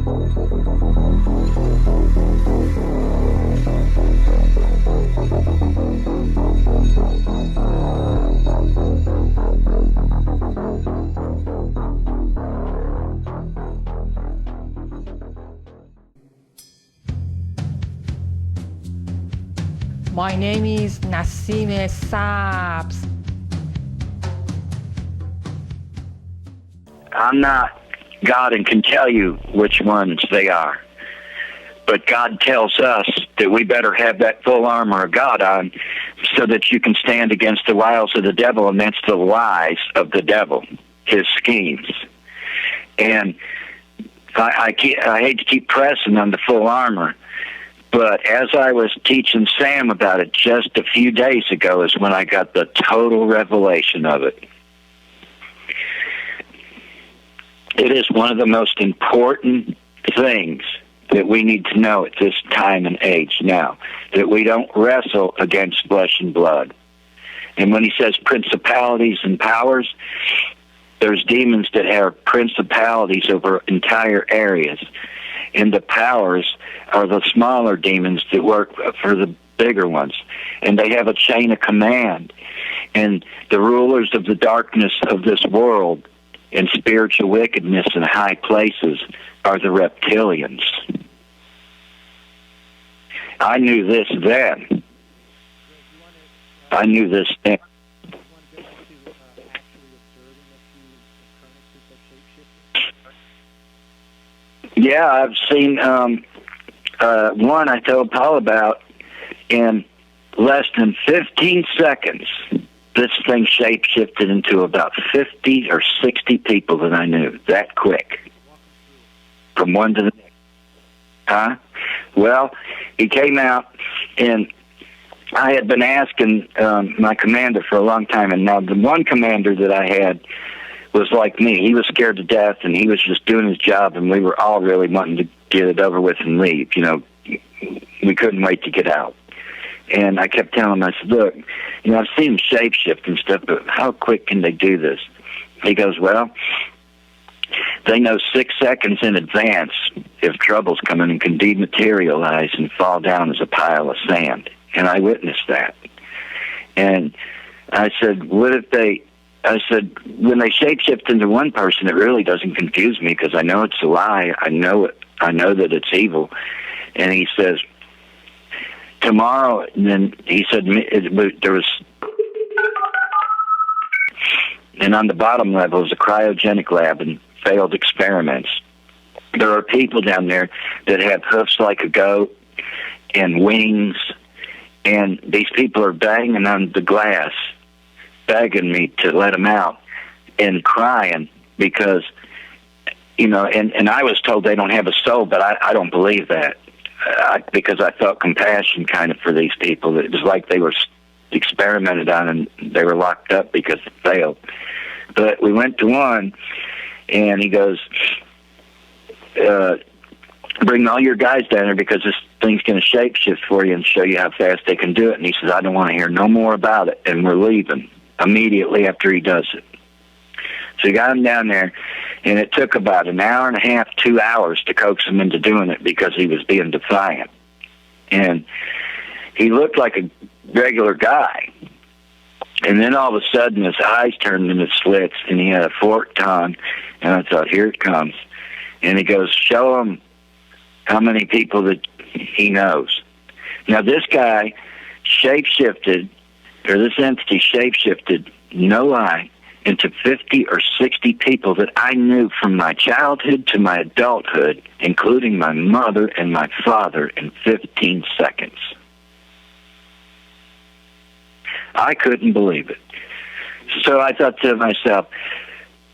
My name is Nassime Sabs. I'm not God and can tell you which ones they are. But God tells us that we better have that full armor of God on so that you can stand against the wiles of the devil, and that's the lies of the devil, his schemes. And I hate to keep pressing on the full armor, but as I was teaching Sam about it just a few days ago is when I got the total revelation of it. It is one of the most important things that we need to know at this time and age now, that we don't wrestle against flesh and blood. And when he says principalities and powers, there's demons that have principalities over entire areas. And the powers are the smaller demons that work for the bigger ones. And they have a chain of command. And the rulers of the darkness of this world and spiritual wickedness in high places are the reptilians. I knew this then. I knew this then. Yeah, I've seen one I told Paul about. In less than 15 seconds, this thing shape-shifted into about 50 or 60 people that I knew, that quick. From one to the next. Huh? Well, he came out, and I had been asking my commander for a long time, and now the one commander that I had was like me. He was scared to death, and he was just doing his job, and we were all really wanting to get it over with and leave. You know, we couldn't wait to get out. And I kept telling him, I said, look, you know, I've seen them shape-shift and stuff, but how quick can they do this? He goes, well, they know 6 seconds in advance if trouble's coming and can dematerialize and fall down as a pile of sand. And I witnessed that. And I said, I said, when they shapeshift into one person, it really doesn't confuse me because I know it's a lie. I know it. I know that it's evil. And he says, tomorrow, and then he said there was, and on the bottom level is a cryogenic lab and failed experiments. There are people down there that have hoofs like a goat and wings, and these people are banging on the glass, begging me to let them out and crying because, you know, and I was told they don't have a soul, but I don't believe that. Because I felt compassion kind of for these people. It was like they were experimented on and they were locked up because it failed. But we went to one, and he goes, bring all your guys down there because this thing's going to shapeshift for you and show you how fast they can do it. And he says, I don't want to hear no more about it. And we're leaving immediately after he does it. So he got him down there, and it took about an hour and a half, 2 hours to coax him into doing it because he was being defiant. And he looked like a regular guy. And then all of a sudden his eyes turned into slits, and he had a forked tongue, and I thought, here it comes. And he goes, show him how many people that he knows. Now this guy shapeshifted, or this entity shapeshifted, no lie, into 50 or 60 people that I knew from my childhood to my adulthood, including my mother and my father, in 15 seconds. I couldn't believe it. So I thought to myself,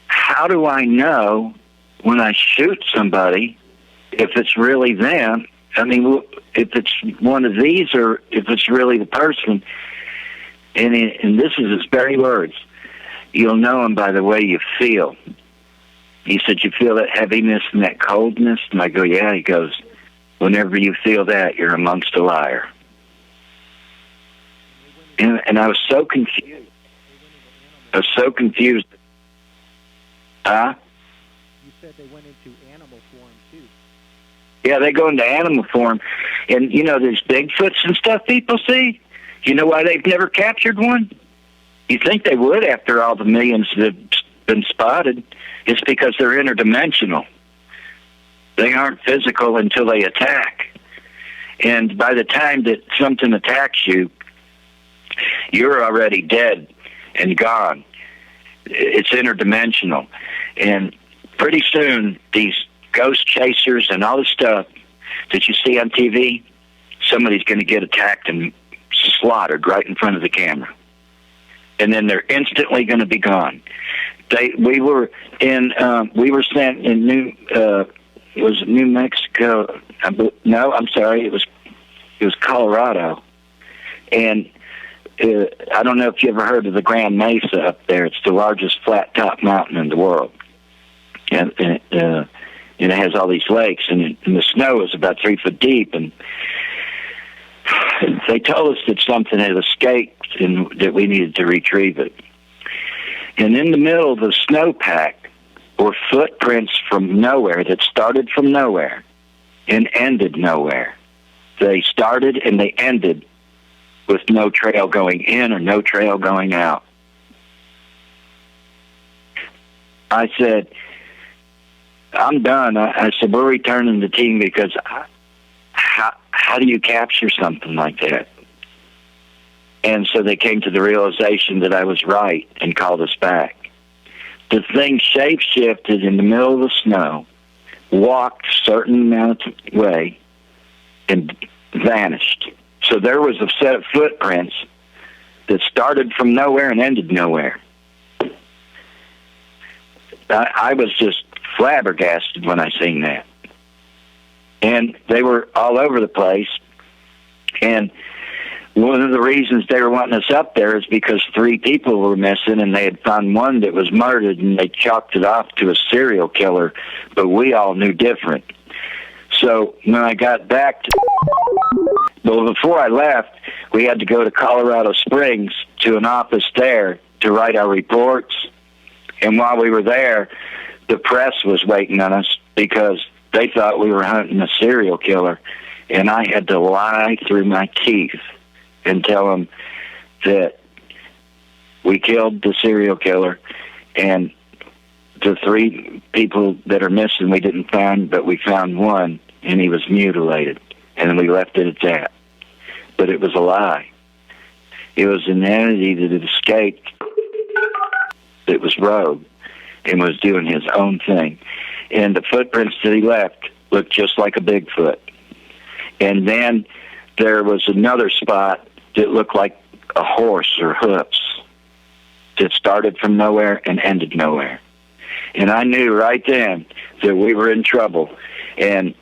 how do I know when I shoot somebody if it's really them? I mean, if it's one of these or if it's really the person. And this is his very words. You'll know him by the way you feel. He said, you feel that heaviness and that coldness? And I go, yeah. He goes, whenever you feel that, you're amongst a liar. And I was so confused. I was so confused. You said they went into animal form, too. Yeah, they go into animal form. And, you know, there's Bigfoots and stuff people see. You know why they've never captured one? You think they would after all the millions that have been spotted. It's because they're interdimensional. They aren't physical until they attack. And by the time that something attacks you, you're already dead and gone. It's interdimensional. And pretty soon, these ghost chasers and all the stuff that you see on TV, somebody's going to get attacked and slaughtered right in front of the camera. And then they're instantly going to be gone. We were sent in New Mexico. No, I'm sorry, it was Colorado. And I don't know if you ever heard of the Grand Mesa up there. It's the largest flat top mountain in the world. And it has all these lakes, and the snow is about 3 foot deep. And they told us that something had escaped and that we needed to retrieve it. And in the middle of the snowpack were footprints from nowhere that started from nowhere and ended nowhere. They started and they ended with no trail going in or no trail going out. I said, I'm done. I said, we're returning the team because how do you capture something like that? And so they came to the realization that I was right and called us back. The thing shape-shifted in the middle of the snow, walked a certain amount of way, and vanished. So there was a set of footprints that started from nowhere and ended nowhere. I was just flabbergasted when I seen that. And they were all over the place. And one of the reasons they were wanting us up there is because 3 people were missing, and they had found one that was murdered, and they chalked it off to a serial killer, but we all knew different. So when I got back well, before I left, we had to go to Colorado Springs to an office there to write our reports. And while we were there, the press was waiting on us because they thought we were hunting a serial killer. And I had to lie through my teeth and tell them that we killed the serial killer, and the 3 people that are missing we didn't find, but we found one, and he was mutilated. And then we left it at that. But it was a lie. It was an entity that had escaped, that was rogue, and was doing his own thing. And the footprints that he left looked just like a Bigfoot. And then there was another spot that looked like a horse or hoofs that started from nowhere and ended nowhere. And I knew right then that we were in trouble. And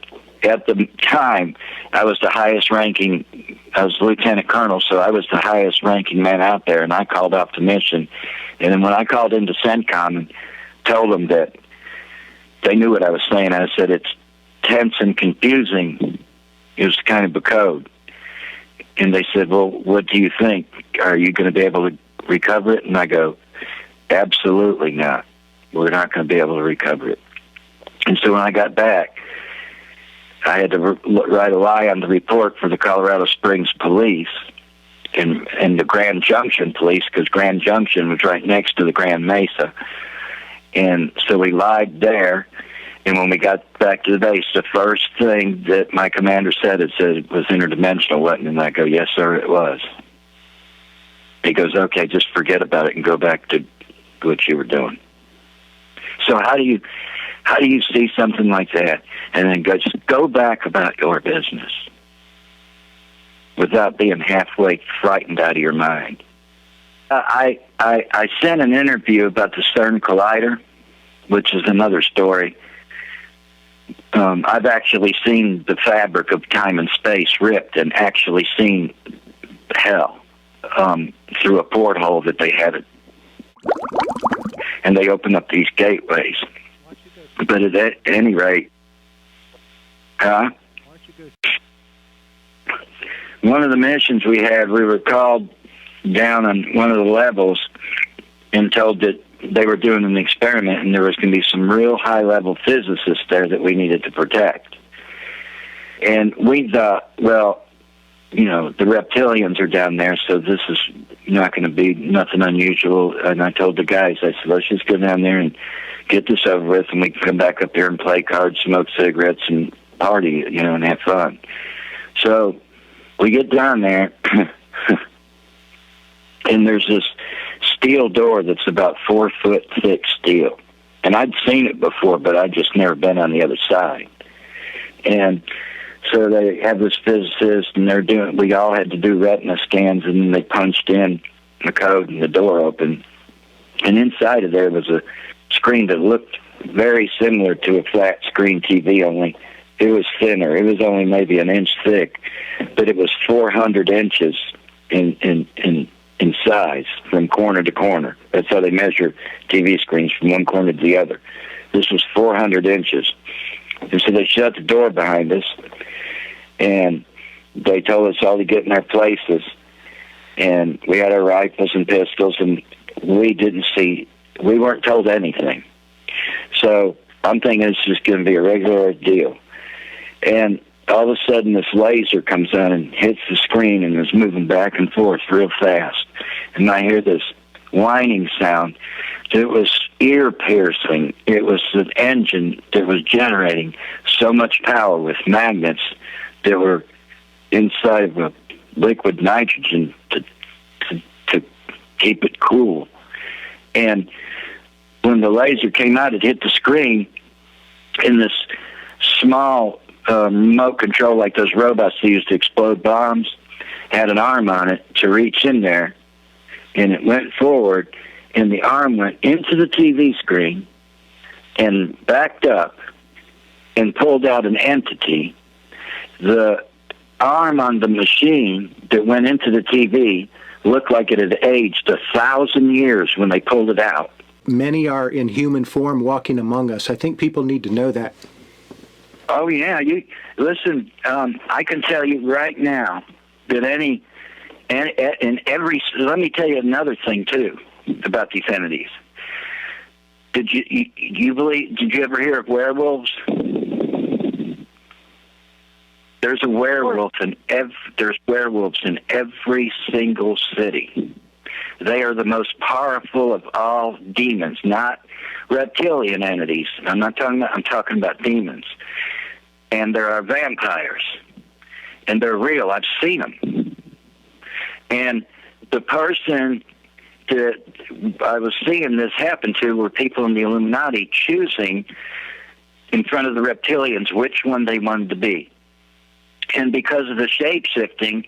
at the time, I was the highest ranking, I was lieutenant colonel, so I was the highest ranking man out there, and I called off the mission. And then when I called into CENTCOM and told them that they knew what I was saying, I said, it's tense and confusing. It was kind of a code. And they said, well, what do you think? Are you going to be able to recover it? And I go, absolutely not. We're not going to be able to recover it. And so when I got back, I had to write a lie on the report for the Colorado Springs police and the Grand Junction police, because Grand Junction was right next to the Grand Mesa. And so we lied there. And when we got back to the base, the first thing that my commander said, it was interdimensional, wasn't it? And I go, yes, sir, it was. He goes, okay, just forget about it and go back to what you were doing. So how do you see something like that and then just go back about your business without being halfway frightened out of your mind? I sent an interview about the CERN Collider, which is another story. I've actually seen the fabric of time and space ripped and actually seen hell through a porthole that they had it. And they open up these gateways. But at any rate, one of the missions we had, we were called down on one of the levels and told that they were doing an experiment and there was going to be some real high-level physicists there that we needed to protect. And we thought, well, you know, the reptilians are down there, so this is not going to be nothing unusual. And I told the guys, I said, let's just go down there and get this over with, and we can come back up here and play cards, smoke cigarettes, and party, you know, and have fun. So we get down there, and there's this steel door that's about 4 foot thick steel. And I'd seen it before, but I'd just never been on the other side. And so they have this physicist, and we all had to do retina scans, and then they punched in the code, and the door opened. And inside of there was a screen that looked very similar to a flat screen TV, only it was thinner. It was only maybe an inch thick, but it was 400 inches in size from corner to corner. That's how they measure TV screens, from one corner to the other. This was 400 inches. And so they shut the door behind us, and they told us all to get in our places. And we had our rifles and pistols, and we weren't told anything. So I'm thinking it's just going to be a regular deal. And all of a sudden, this laser comes on and hits the screen and is moving back and forth real fast. And I hear this whining sound. It was ear-piercing. It was an engine that was generating so much power with magnets that were inside of a liquid nitrogen to keep it cool. And when the laser came out, it hit the screen, in this small remote control, like those robots they use to explode bombs, had an arm on it to reach in there, and it went forward, and the arm went into the TV screen and backed up and pulled out an entity. The arm on the machine that went into the TV looked like it had aged 1,000 years when they pulled it out. Many are in human form walking among us. I think people need to know that. Oh, yeah. Listen, I can tell you right now that let me tell you another thing, too, about these entities. Did you ever hear of werewolves? There's werewolves in every single city. They are the most powerful of all demons, not reptilian entities. I'm talking about demons. And there are vampires. And they're real. I've seen them. And the person that I was seeing this happen to were people in the Illuminati choosing in front of the reptilians which one they wanted to be. And because of the shape-shifting,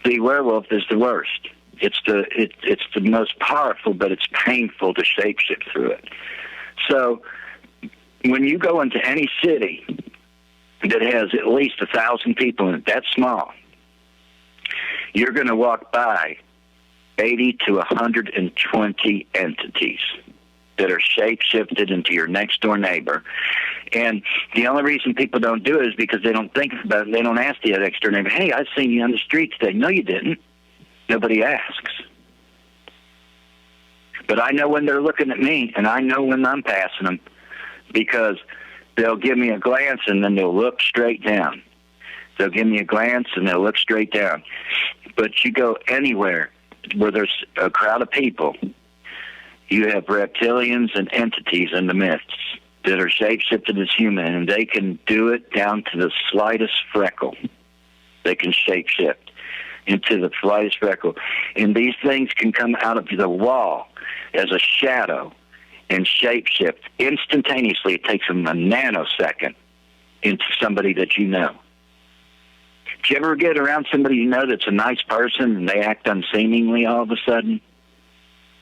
the werewolf is the worst. It's the most powerful, but it's painful to shape-shift through it. So when you go into any city that has at least 1,000 people in it, that's small, you're going to walk by 80 to 120 entities that are shape-shifted into your next-door neighbor. And the only reason people don't do it is because they don't think about it. They don't ask the next-door neighbor, hey, I've seen you on the street today. No, you didn't. Nobody asks. But I know when they're looking at me, and I know when I'm passing them, because they'll give me a glance, and then they'll look straight down. They'll give me a glance, and they'll look straight down. But you go anywhere where there's a crowd of people, you have reptilians and entities in the midst that are shape-shifted as human, and they can do it down to the slightest freckle. They can shape-shift into the slightest freckle. And these things can come out of the wall as a shadow and shape-shift instantaneously. It takes them a nanosecond into somebody that you know. Do you ever get around somebody you know that's a nice person and they act unseemingly all of a sudden?